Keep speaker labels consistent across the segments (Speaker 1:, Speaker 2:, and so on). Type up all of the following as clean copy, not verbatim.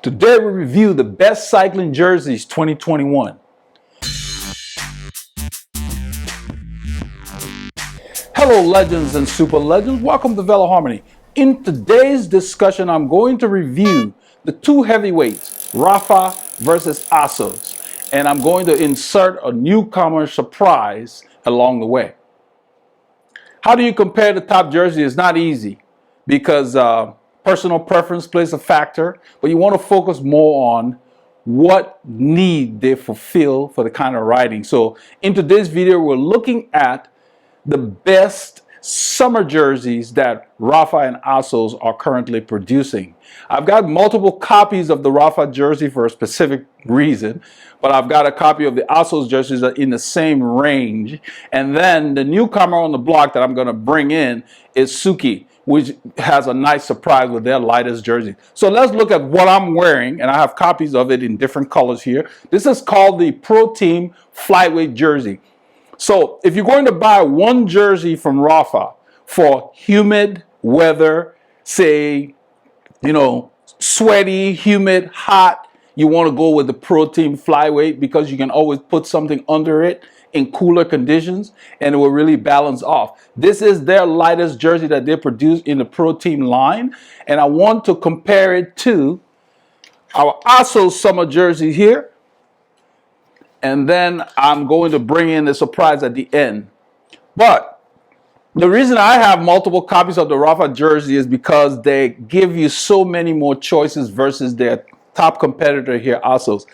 Speaker 1: Today we review the best cycling jerseys 2021. Hello legends and super legends, welcome to Veloharmony. In today's discussion, I'm going to review the two heavyweights, Rapha versus Assos, and I'm going to insert a newcomer surprise along the way. How do you compare the top jersey? It's not easy because personal preference plays a factor, but you want to focus more on what need they fulfill for the kind of riding. So in today's video, we're looking at the best summer jerseys that Rapha and Assos are currently producing. I've got multiple copies of the Rapha jersey for a specific reason, but I've got a copy of the Assos jerseys that are in the same range. And then the newcomer on the block that I'm going to bring in is Souke, which has a nice surprise with their lightest jersey. So let's look at what I'm wearing, and I have copies of it in different colors here. This is called the Pro Team Flyweight jersey. So if you're going to buy one jersey from Rapha for humid weather, say, sweaty, humid, hot, you want to go with the Pro Team Flyweight because you can always put something under it in cooler conditions and it will really balance off. This is their lightest jersey that they produce in the Pro Team line, and I want to compare it to our Assos summer jersey here. And then I'm going to bring in the surprise at the end. But the reason I have multiple copies of the Rapha jersey is because they give you so many more choices versus their top competitor here, Assos.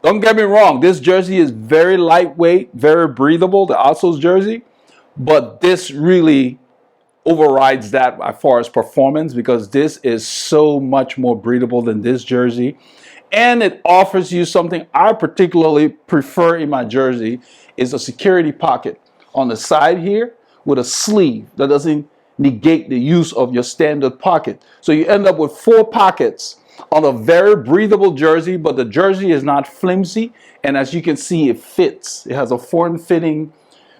Speaker 1: Don't get me wrong, this jersey is very lightweight, very breathable, the Assos jersey, but this really overrides that as far as performance because this is so much more breathable than this jersey. And it offers you something I particularly prefer in my jersey is a security pocket on the side here with a sleeve that doesn't negate the use of your standard pocket. So you end up with 4 pockets on a very breathable jersey, but the jersey is not flimsy. And as you can see, it fits. It has a form-fitting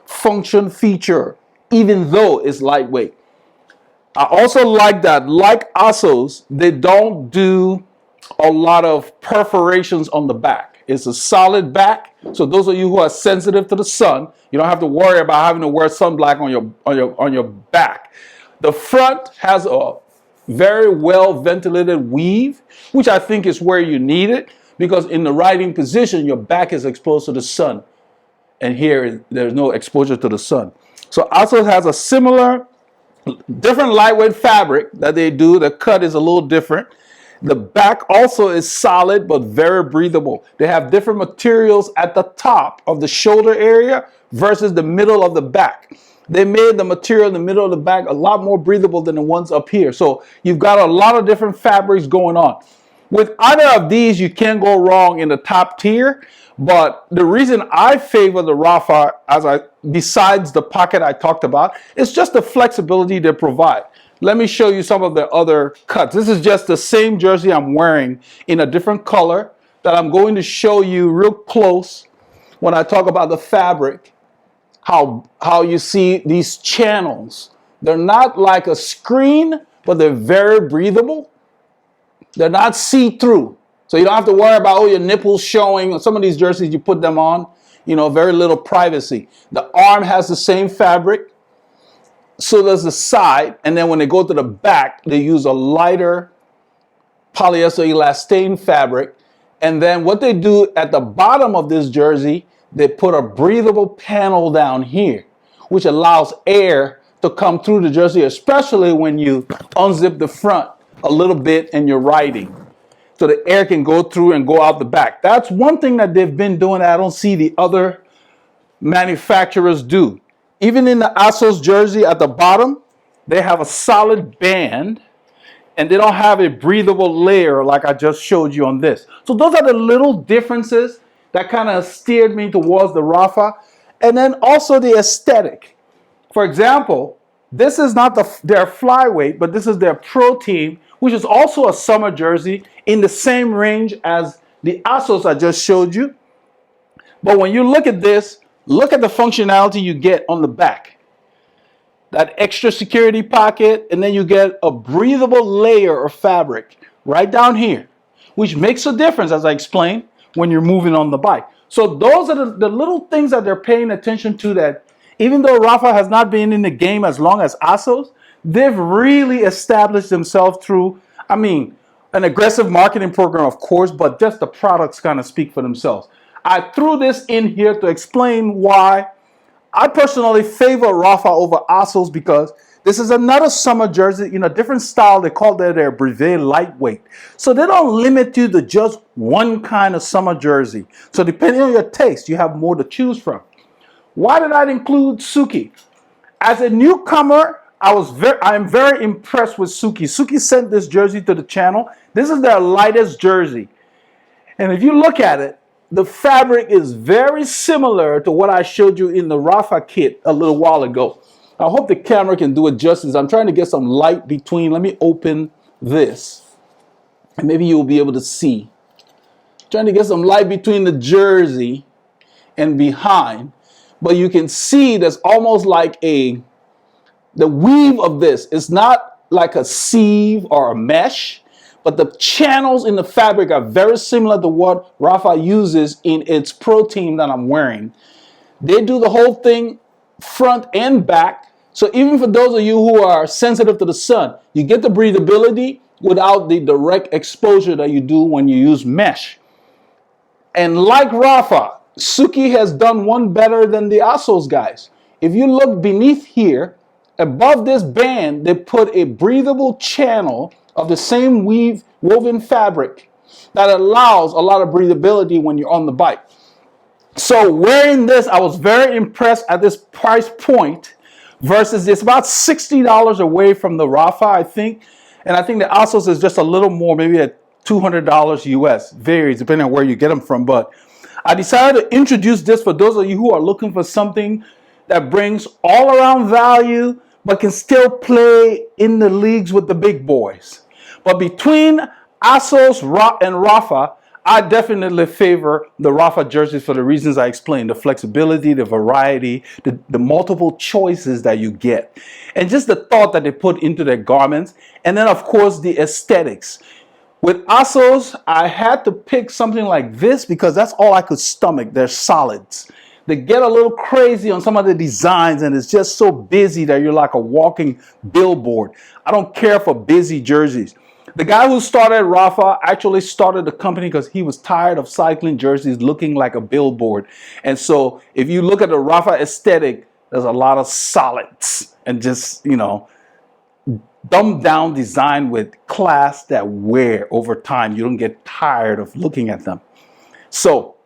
Speaker 1: function feature, even though it's lightweight. I also like that, like Assos, they don't do a lot of perforations on the back. It's a solid back, so those of you who are sensitive to the sun, you don't have to worry about having to wear sunblock on your back. The front has a very well ventilated weave, which I think is where you need it because in the riding position your back is exposed to the sun, and here there's no exposure to the sun. So Assos has a similar, different lightweight fabric that they do. The cut is a little different. The back also is solid but very breathable. They have different materials at the top of the shoulder area versus the middle of the back. They made the material in the middle of the back a lot more breathable than the ones up here. So you've got a lot of different fabrics going on. With either of these, you can't go wrong in the top tier. But the reason I favor the Rapha, besides the pocket I talked about, is just the flexibility they provide. Let me show you some of the other cuts. This is just the same jersey I'm wearing in a different color that I'm going to show you real close when I talk about the fabric, how you see these channels. They're not like a screen, but they're very breathable. They're not see-through. So you don't have to worry about your nipples showing. Some of these jerseys, you put them on, very little privacy. The arm has the same fabric. So does the side, and then when they go to the back, they use a lighter polyester elastane fabric. And then what they do at the bottom of this jersey, they put a breathable panel down here, which allows air to come through the jersey, especially when you unzip the front a little bit and you're riding. So the air can go through and go out the back. That's one thing that they've been doing that I don't see the other manufacturers do. Even in the Assos jersey at the bottom, they have a solid band and they don't have a breathable layer like I just showed you on this. So those are the little differences that kind of steered me towards the Rapha. And then also the aesthetic. For example, this is not their flyweight, but this is their Pro Team, which is also a summer jersey in the same range as the Assos I just showed you. But when you look at this, look at the functionality you get on the back. That extra security pocket, and then you get a breathable layer of fabric right down here, which makes a difference, as I explained, when you're moving on the bike. So those are the little things that they're paying attention to, that even though Rapha has not been in the game as long as Assos, they've really established themselves through, I mean, an aggressive marketing program, of course, but just the products kind of speak for themselves. I threw this in here to explain why I personally favor Rapha over Assos, because this is another summer jersey in a different style. They call that their Breathable lightweight. So they don't limit you to just one kind of summer jersey. So depending on your taste, you have more to choose from. Why did I include Souke? As a newcomer, I'm very impressed with Souke. Souke sent this jersey to the channel. This is their lightest jersey. And if you look at it, the fabric is very similar to what I showed you in the Rapha kit a little while ago. I hope the camera can do it justice. I'm trying to get some light between. Let me open this, and maybe you'll be able to see. Trying to get some light between the jersey and behind. But you can see there's almost like the weave of this. It's not like a sieve or a mesh, but the channels in the fabric are very similar to what Rapha uses in its Pro Team that I'm wearing. They do the whole thing front and back. So even for those of you who are sensitive to the sun, you get the breathability without the direct exposure that you do when you use mesh. And like Rapha, Souke has done one better than the Assos guys. If you look beneath here, above this band, they put a breathable channel of the same woven fabric that allows a lot of breathability when you're on the bike. So wearing this, I was very impressed at this price point versus it's about $60 away from the Rapha, I think. And I think the Assos is just a little more, maybe at $200 US. Varies depending on where you get them from. But I decided to introduce this for those of you who are looking for something that brings all around value, but can still play in the leagues with the big boys. But between Assos and Rapha, I definitely favor the Rapha jerseys for the reasons I explained: the flexibility, the variety, the multiple choices that you get, and just the thought that they put into their garments. And then, of course, the aesthetics. With Assos, I had to pick something like this because that's all I could stomach. They're solids. They get a little crazy on some of the designs, and it's just so busy that you're like a walking billboard. I don't care for busy jerseys. The guy who started Rapha actually started the company because he was tired of cycling jerseys looking like a billboard. And so if you look at the Rapha aesthetic, there's a lot of solids and just, you know, dumbed down design with class that wear over time. You don't get tired of looking at them. So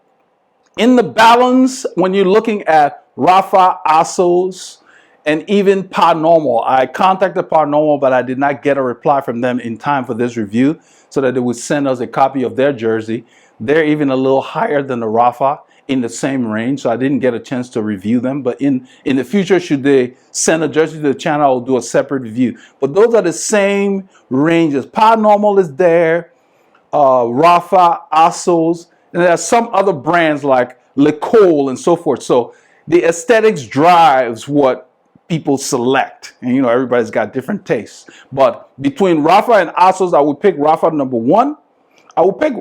Speaker 1: in the balance, when you're looking at Rapha, Assos, and even Paranormal, I contacted Paranormal, but I did not get a reply from them in time for this review so that they would send us a copy of their jersey. They're even a little higher than the Rapha in the same range, so I didn't get a chance to review them. But in the future, should they send a jersey to the channel, I'll do a separate review. But those are the same ranges. Paranormal is there, Rapha, Assos, and there are some other brands like Le Cole and so forth. So the aesthetics drives what people select, and you know, everybody's got different tastes. But between Rapha and Assos, I would pick Rapha number 1. I would pick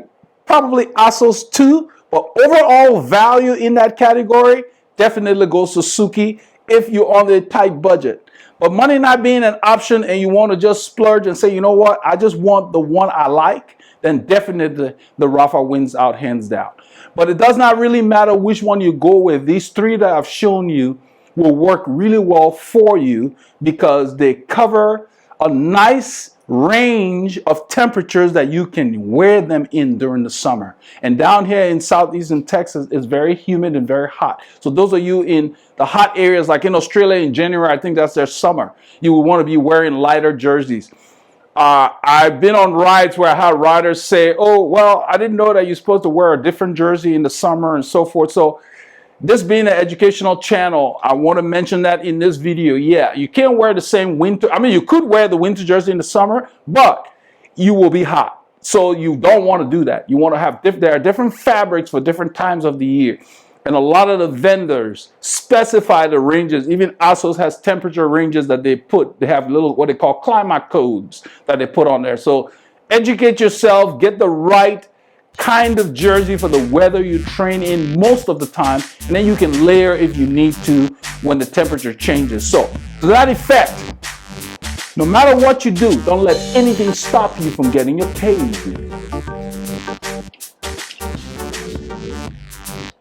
Speaker 1: probably Assos 2, but overall value in that category definitely goes to Souke if you're on a tight budget. But money not being an option and you want to just splurge and say, you know what, I just want the one I like, then definitely the Rapha wins out hands down. But it does not really matter which one you go with. These 3 that I've shown you will work really well for you because they cover a nice range of temperatures that you can wear them in during the summer. And down here in southeastern Texas, it's very humid and very hot. So those of you in the hot areas, like in Australia in January, I think that's their summer, you would want to be wearing lighter jerseys. I've been on rides where I had riders say, oh, well, I didn't know that you're supposed to wear a different jersey in the summer and so forth. So this being an educational channel, I want to mention that in this video. Yeah, you can't wear the same winter. I mean, you could wear the winter jersey in the summer, but you will be hot. So you don't want to do that. You want to have, there are different fabrics for different times of the year. And a lot of the vendors specify the ranges. Even Assos has temperature ranges that they put. They have little, what they call climate codes that they put on there. So Educate yourself, get the right kind of jersey for the weather you train in most of the time, and then you can layer if you need to when the temperature changes. So, to that effect, no matter what you do, don't let anything stop you from getting your paid.